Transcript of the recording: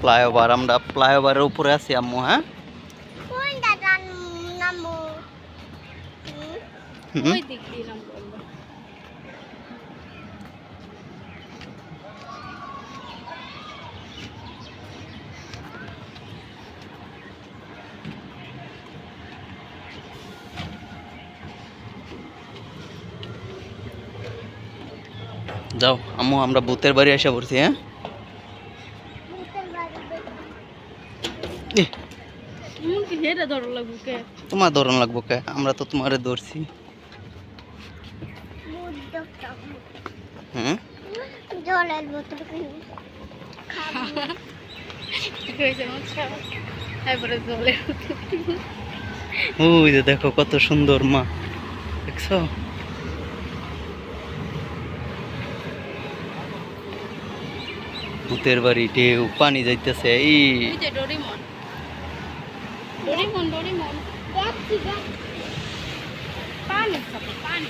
Flyover, আমরা ফ্লাইওভারের উপরে আছি আম্মু। হ্যাঁ হুম? যাও আম্মু, আমরা ভূতের বাড়ি এসে পড়ছি। হ্যাঁ এহ, তোমার ধরন লাগবো কে? আমরা তো তোমারে ধরছি। হুম জলের বোতল ওই যে দেখো কত সুন্দর মা, দেখছো? ভূতের বাড়ি, ঢেউ, পানি যাইতেছে। এই ডোরিমন ডোরিমন ডোরিমন পানি খাবো পানি